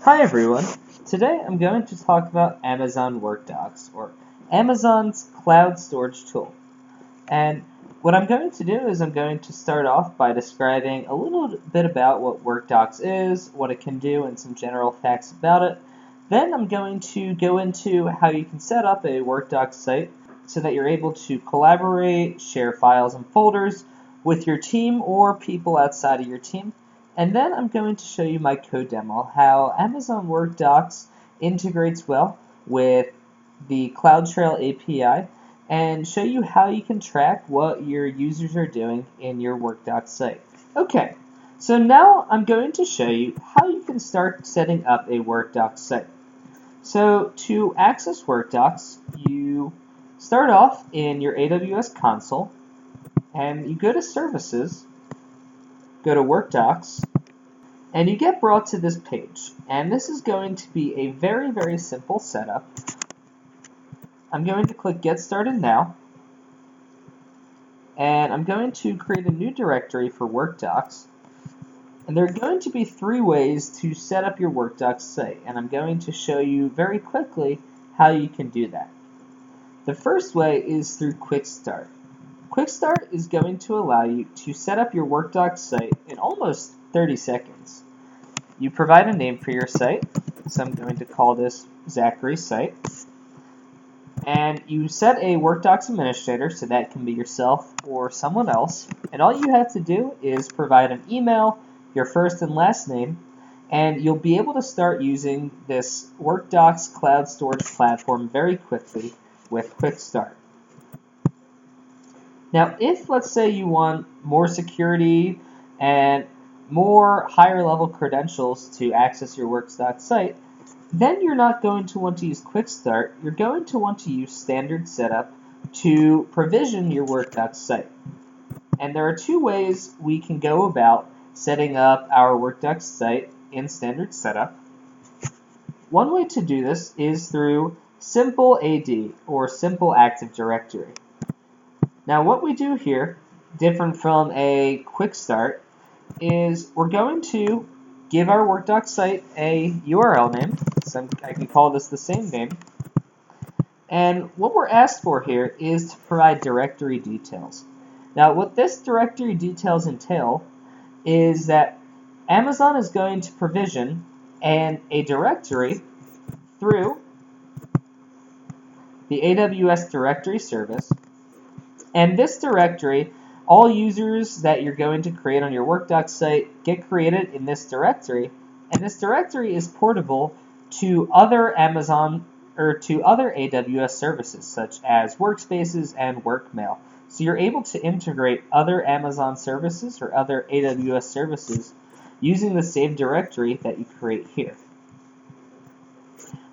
Hi everyone. Today I'm going to talk about Amazon WorkDocs, or Amazon's cloud storage tool. And what I'm going to do is I'm going to start off by describing a little bit about what WorkDocs is, what it can do, and some general facts about it. Then I'm going to go into how you can set up a WorkDocs site so that you're able to collaborate, share files and folders with your team or people outside of your team. And then I'm going to show you my code demo, how Amazon WorkDocs integrates well with the CloudTrail API, and show you how you can track what your users are doing in your WorkDocs site. Okay, so now I'm going to show you how you can start setting up a WorkDocs site. So to access WorkDocs, you start off in your AWS console, and you go to Services, go to WorkDocs, and you get brought to this page. And this is going to be a very simple setup. I'm going to click Get Started Now, and I'm going to create a new directory for WorkDocs. And there are going to be 3 ways to set up your WorkDocs site, and I'm going to show you very quickly how you can do that. The first way is through Quick Start. Quick Start is going to allow you to set up your WorkDocs site in almost 30 seconds. You provide a name for your site, so I'm going to call this Zachary's site. And you set a WorkDocs administrator, so that can be yourself or someone else. And all you have to do is provide an email, your first and last name, and you'll be able to start using this WorkDocs cloud storage platform very quickly with Quick Start. Now, if let's say you want more security and more higher level credentials to access your WorkDocs site, then you're not going to want to use Quick Start. You're going to want to use Standard Setup to provision your WorkDocs site. And there are 2 ways we can go about setting up our WorkDocs site in Standard Setup. One way to do this is through Simple AD, or Simple Active Directory. Now what we do here, different from a Quick Start, is we're going to give our WorkDocs site a URL name, so I can call this the same name, and what we're asked for here is to provide directory details. Now what this directory details entail is that Amazon is going to provision a directory through the AWS directory service, and this directory, all users that you're going to create on your WorkDocs site get created in this directory, and this directory is portable to other Amazon or to other AWS services such as Workspaces and Workmail. So you're able to integrate other Amazon services or other AWS services using the same directory that you create here.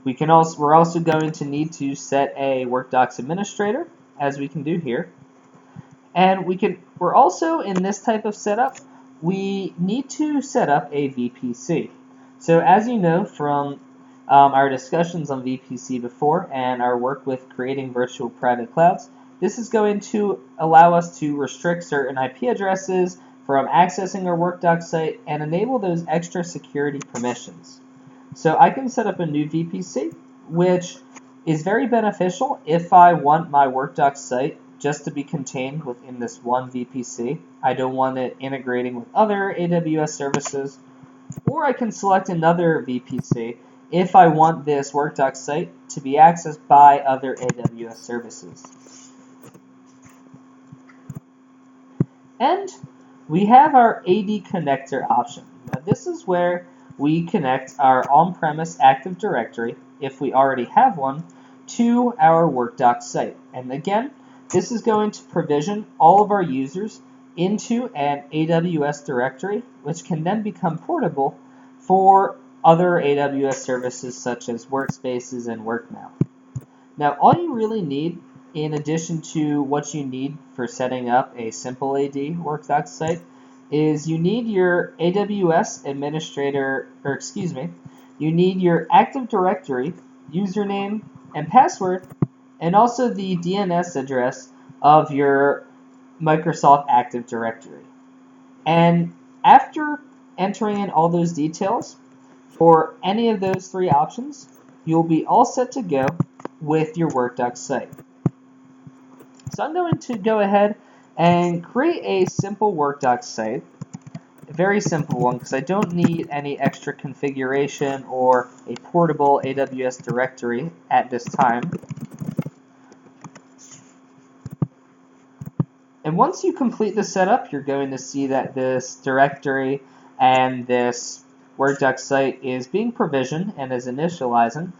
We're also going to need to set a WorkDocs administrator, as we can do here. And we're also, in this type of setup, we need to set up a VPC. So as you know from our discussions on VPC before and our work with creating virtual private clouds, this is going to allow us to restrict certain IP addresses from accessing our WorkDocs site and enable those extra security permissions. So I can set up a new VPC, which is very beneficial if I want my WorkDocs site just to be contained within this one VPC. I don't want it integrating with other AWS services, or I can select another VPC if I want this WorkDocs site to be accessed by other AWS services. And we have our AD connector option. Now this is where we connect our on-premise Active Directory, if we already have one, to our WorkDocs site. And again, this is going to provision all of our users into an AWS directory, which can then become portable for other AWS services such as Workspaces and Workmail. Now, all you really need, in addition to what you need for setting up a simple AD WorkDocs site, is you need your AWS administrator, you need your Active Directory, username, and password, and also the DNS address of your Microsoft Active Directory. And after entering in all those details, for any of those three options, you'll be all set to go with your WorkDocs site. So I'm going to go ahead and create a simple WorkDocs site, a very simple one because I don't need any extra configuration or a portable AWS directory at this time. And once you complete the setup, you're going to see that this directory and this WorkDocs site is being provisioned and is initializing.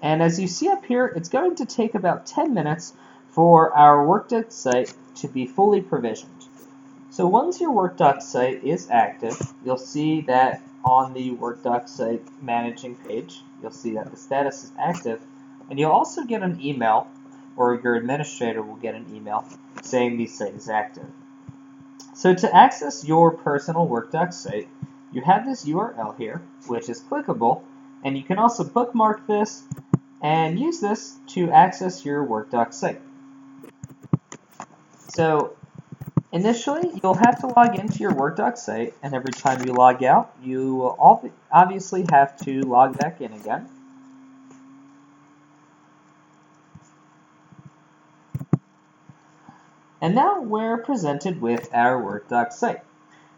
And as you see up here, it's going to take about 10 minutes for our WorkDocs site to be fully provisioned. So once your WorkDocs site is active, you'll see that on the WorkDocs site managing page, you'll see that the status is active, and you'll also get an email, or your administrator will get an email saying the site is active. So to access your personal WorkDocs site, you have this URL here, which is clickable, and you can also bookmark this and use this to access your WorkDocs site. So initially, you'll have to log into your WorkDocs site, and every time you log out, you will obviously have to log back in again. And now we're presented with our WorkDocs site.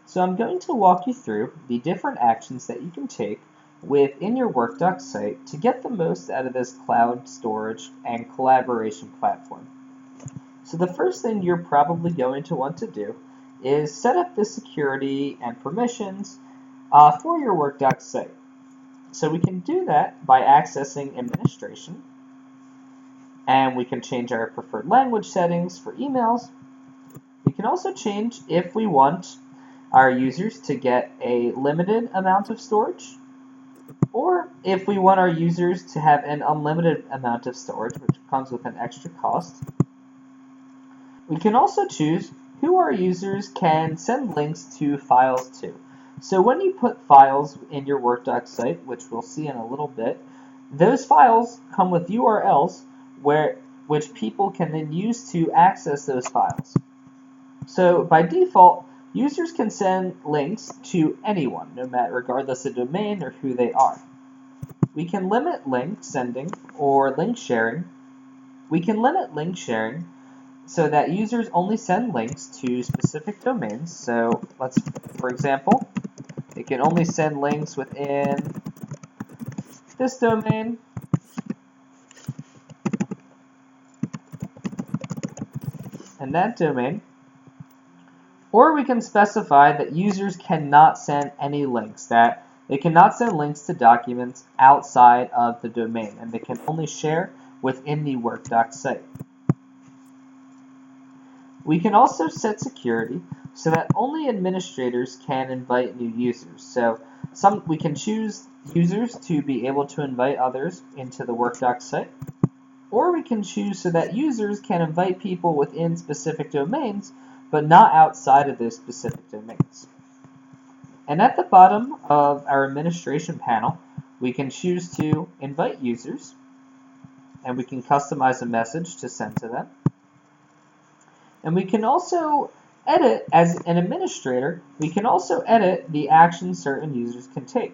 So I'm going to walk you through the different actions that you can take within your WorkDocs site to get the most out of this cloud storage and collaboration platform. So the first thing you're probably going to want to do is set up the security and permissions for your WorkDocs site. So we can do that by accessing administration, and we can change our preferred language settings for emails. We can also change if we want our users to get a limited amount of storage, or if we want our users to have an unlimited amount of storage, which comes with an extra cost. We can also choose who our users can send links to files to. So when you put files in your WorkDocs site, which we'll see in a little bit, those files come with URLs which people can then use to access those files. So by default, users can send links to anyone, regardless of domain or who they are. We can limit link sending or link sharing. We can limit link sharing so that users only send links to specific domains. So for example, they can only send links within this domain, and that domain. Or we can specify that users cannot send any links, that they cannot send links to documents outside of the domain, and they can only share within the WorkDocs site. We can also set security so that only administrators can invite new users. So we can choose users to be able to invite others into the WorkDocs site, or we can choose so that users can invite people within specific domains, but not outside of those specific domains. And at the bottom of our administration panel, we can choose to invite users, and we can customize a message to send to them. And we can also edit, as an administrator, we can also edit the actions certain users can take.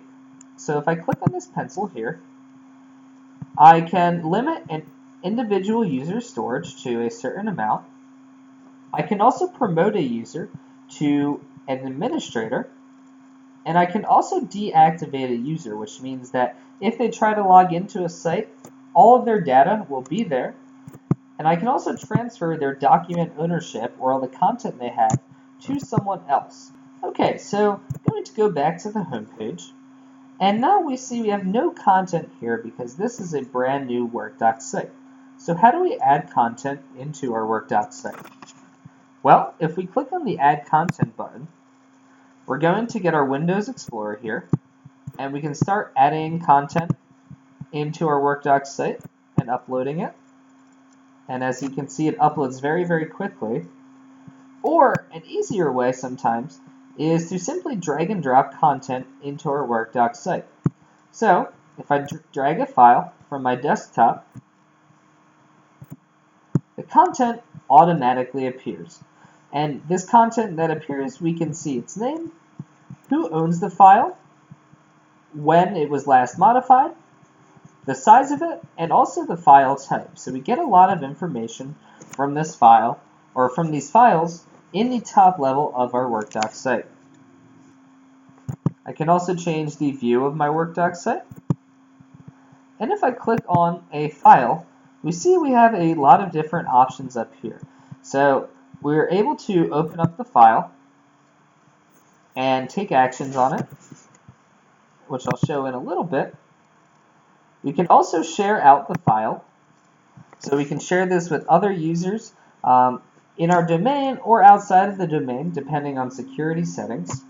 So if I click on this pencil here, I can limit an individual user's storage to a certain amount. I can also promote a user to an administrator, and I can also deactivate a user, which means that if they try to log into a site, all of their data will be there, and I can also transfer their document ownership or all the content they have to someone else. Okay, so I'm going to go back to the home page, and now we see we have no content here because this is a brand new WorkDocs site. So how do we add content into our WorkDocs site? Well, if we click on the Add Content button, we're going to get our Windows Explorer here, and we can start adding content into our WorkDocs site and uploading it. And as you can see, it uploads very, very quickly. Or an easier way sometimes is to simply drag and drop content into our WorkDocs site. So if I drag a file from my desktop, the content automatically appears. And this content that appears, we can see its name, who owns the file, when it was last modified, the size of it, and also the file type. So we get a lot of information from this file, or from these files, in the top level of our WorkDocs site. I can also change the view of my WorkDocs site. And if I click on a file, we see we have a lot of different options up here. So we're able to open up the file and take actions on it, which I'll show in a little bit. We can also share out the file. So we can share this with other users in our domain or outside of the domain, depending on security settings.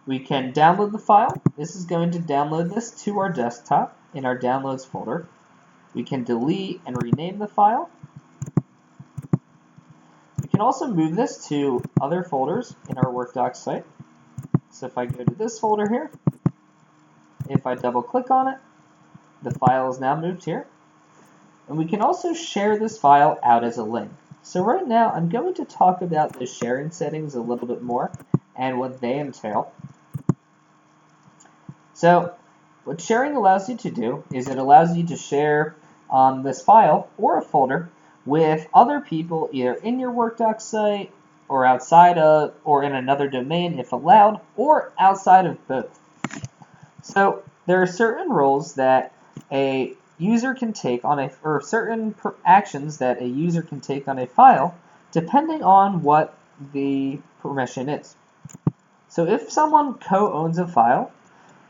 We can download the file. This is going to download this to our desktop in our downloads folder. We can delete and rename the file. We can also move this to other folders in our WorkDocs site. So if I go to this folder here, if I double click on it, the file is now moved here. And we can also share this file out as a link. So right now I'm going to talk about the sharing settings a little bit more and what they entail. So what sharing allows you to do is it allows you to share this file or a folder with other people either in your WorkDocs site or outside of, or in another domain if allowed, or outside of both. So there are certain roles that a user can take on or certain actions that a user can take on a file depending on what the permission is. So if someone co-owns a file,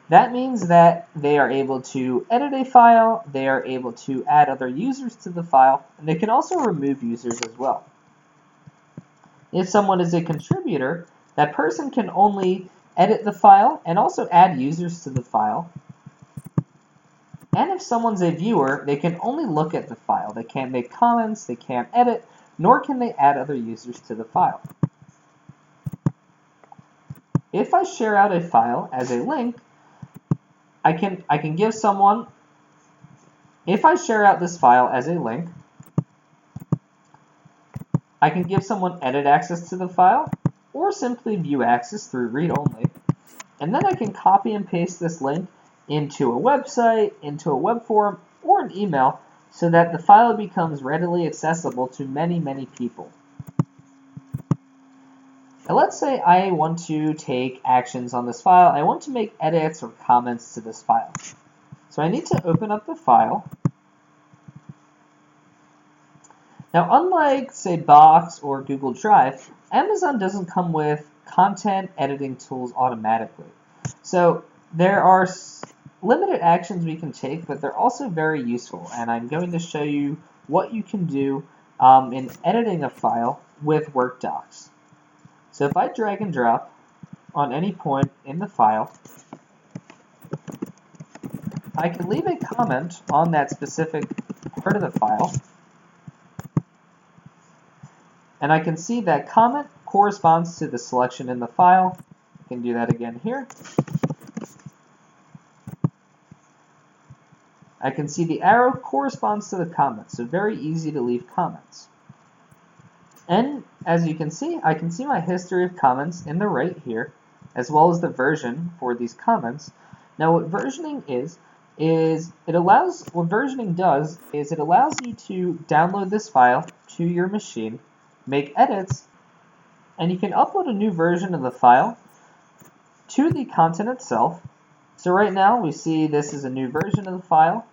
that means that they are able to edit a file, they are able to add other users to the file, and they can also remove users as well. If someone is a contributor, that person can only edit the file and also add users to the file. And if someone's a viewer, they can only look at the file. They can't make comments, they can't edit, nor can they add other users to the file. If I share out a file as a link, I can give someone, if I share out this file as a link, I can give someone edit access to the file or simply view access through read only. And then I can copy and paste this link into a website, into a web form, or an email so that the file becomes readily accessible to many, many people. Now let's say I want to take actions on this file. I want to make edits or comments to this file. So I need to open up the file. Now unlike, say, Box or Google Drive, Amazon doesn't come with content editing tools automatically. So there are limited actions we can take, but they're also very useful. And I'm going to show you what you can do in editing a file with WorkDocs. So if I drag and drop on any point in the file, I can leave a comment on that specific part of the file, and I can see that comment corresponds to the selection in the file. I can do that again here. I can see the arrow corresponds to the comment, so very easy to leave comments. And as you can see, I can see my history of comments in the right here, as well as the version for these comments. Now what versioning what versioning does is it allows you to download this file to your machine, make edits, and you can upload a new version of the file to the content itself. So right now we see this is a new version of the file.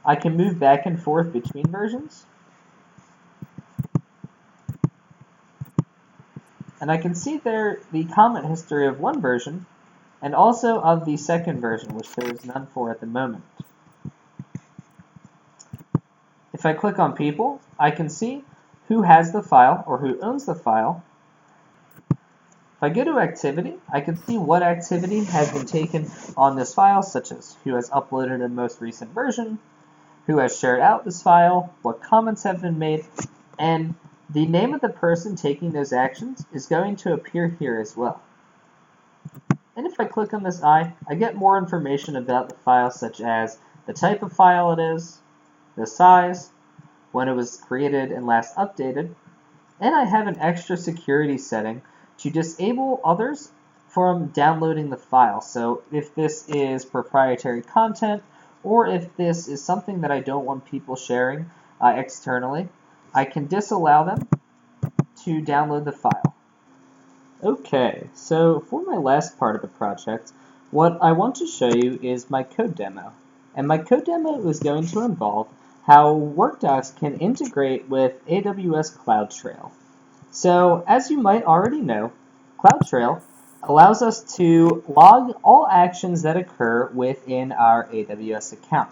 I can move back and forth between versions. And I can see there the comment history of one version and also of the second version, which there is none for at the moment. If I click on people, I can see who has the file or who owns the file. If I go to activity, I can see what activity has been taken on this file, such as who has uploaded a most recent version, who has shared out this file, what comments have been made, and the name of the person taking those actions is going to appear here as well. And if I click on this eye, I get more information about the file, such as the type of file it is, the size, when it was created and last updated, and I have an extra security setting to disable others from downloading the file. So if this is proprietary content, or if this is something that I don't want people sharing externally, I can disallow them to download the file. Okay, so for my last part of the project, what I want to show you is my code demo. And my code demo is going to involve how WorkDocs can integrate with AWS CloudTrail. So, as you might already know, CloudTrail allows us to log all actions that occur within our AWS account.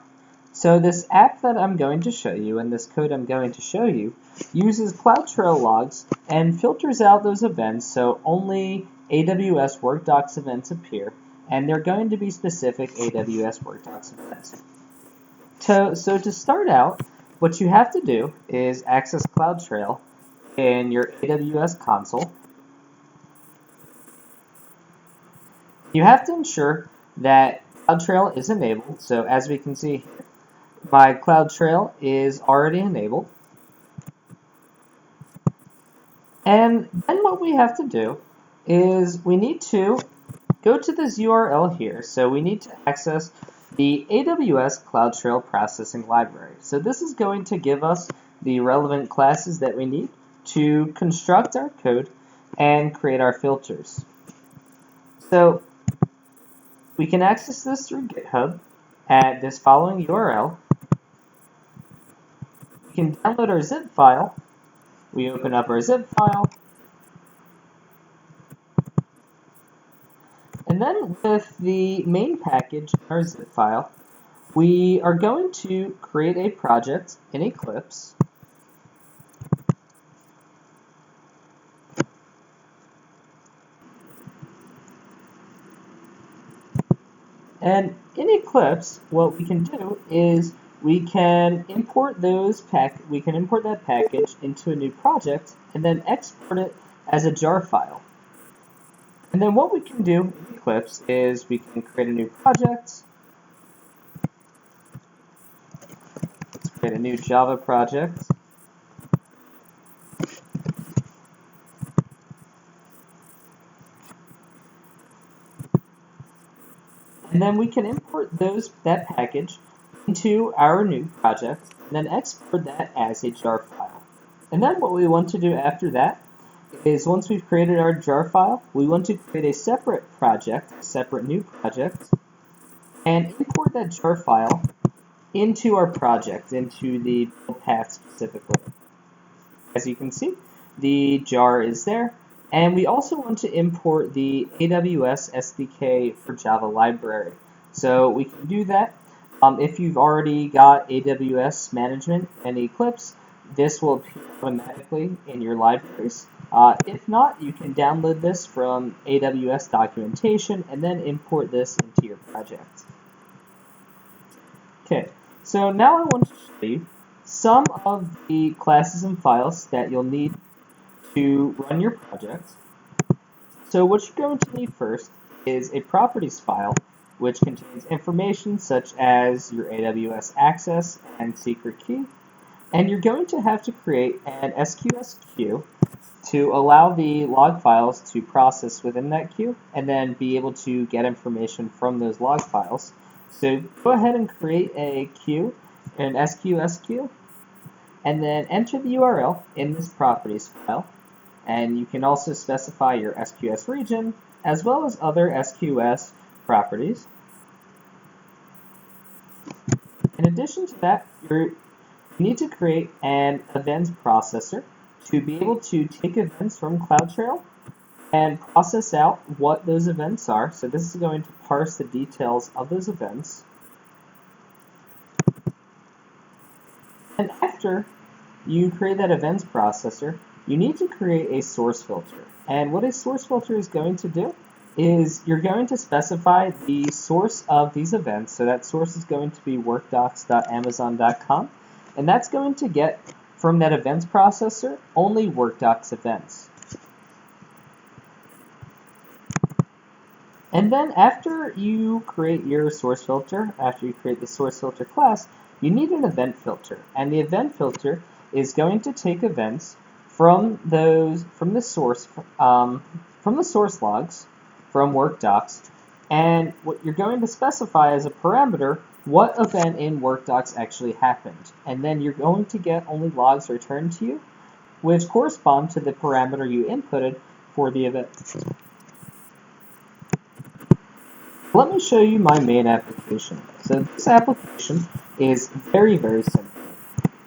So this app that I'm going to show you and this code I'm going to show you uses CloudTrail logs and filters out those events so only AWS WorkDocs events appear, and they're going to be specific AWS WorkDocs events. So to start out, what you have to do is access CloudTrail in your AWS console. You have to ensure that CloudTrail is enabled. So as we can see here, my CloudTrail is already enabled. And then what we have to do is we need to go to this URL here. So we need to access the AWS CloudTrail Processing Library. So this is going to give us the relevant classes that we need to construct our code and create our filters. So we can access this through GitHub at this following URL. We can download our zip file. We open up our zip file. And then with the main package in our zip file, we are going to create a project in Eclipse. And in Eclipse, what we can do is we can import that package into a new project and then export it as a jar file. And then what we can do in Eclipse is we can create a new project. Let's create a new Java project. And then we can import that package into our new project and then export that as a jar file. And then what we want to do after that is once we've created our jar file, we want to create a separate new project, and import that jar file into our project, into the build path specifically. As you can see, the jar is there. And we also want to import the AWS SDK for Java library. So we can do that. If you've already got AWS management and Eclipse, this will appear automatically in your libraries. If not, you can download this from AWS documentation and then import this into your project. Okay, so now I want to show you some of the classes and files that you'll need to run your project. So what you're going to need first is a properties file, which contains information such as your AWS access and secret key. And you're going to have to create an SQS queue to allow the log files to process within that queue and then be able to get information from those log files. So go ahead and create a queue, an SQS queue, and then enter the URL in this properties file. And you can also specify your SQS region as well as other SQS properties. In addition to that, you need to create an events processor to be able to take events from CloudTrail and process out what those events are. So this is going to parse the details of those events. And after you create that events processor, you need to create a source filter. And what a source filter is going to do is you're going to specify the source of these events. So that source is going to be workdocs.amazon.com. And that's going to get from that events processor only WorkDocs events. And then after you create your source filter, after you create the source filter class, you need an event filter. And the event filter is going to take events from the source from the source logs from WorkDocs, and what you're going to specify as a parameter what event in WorkDocs actually happened. And then you're going to get only logs returned to you, which correspond to the parameter you inputted for the event. Let me show you my main application. So this application is very, very simple.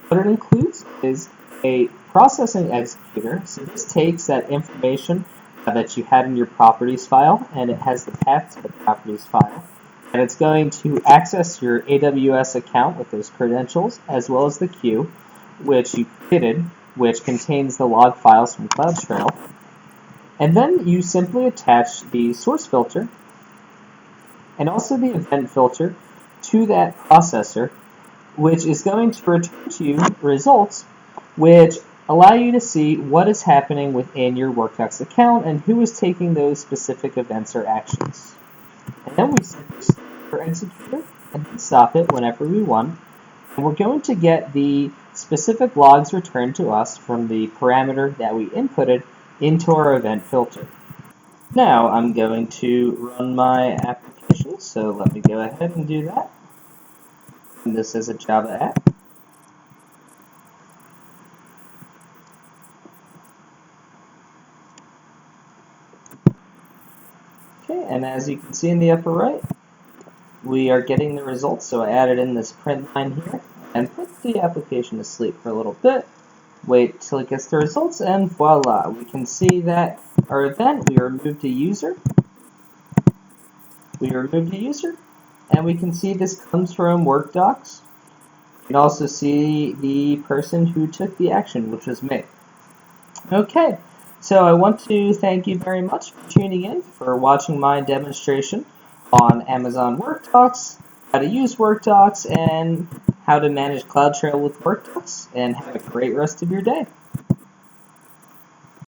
What it includes is a processing executor. So this takes that information that you had in your properties file, and it has the path to the properties file. And it's going to access your AWS account with those credentials, as well as the queue, which you created, which contains the log files from CloudTrail. And then you simply attach the source filter and also the event filter to that processor, which is going to return to you results which allow you to see what is happening within your WorkDocs account and who is taking those specific events or actions. And then we simply start our executor and then stop it whenever we want. And we're going to get the specific logs returned to us from the parameter that we inputted into our event filter. Now I'm going to run my application, so let me go ahead and do that. And this is a Java app. Okay, and as you can see in the upper right, we are getting the results, so I added in this print line here and put the application to sleep for a little bit. Wait till it gets the results, and voila, we can see that our event, we removed a user. And we can see this comes from WorkDocs. You can also see the person who took the action, which was me. Okay, so I want to thank you very much for tuning in, for watching my demonstration on Amazon WorkDocs, how to use WorkDocs, and how to manage CloudTrail with WorkDocs, and have a great rest of your day.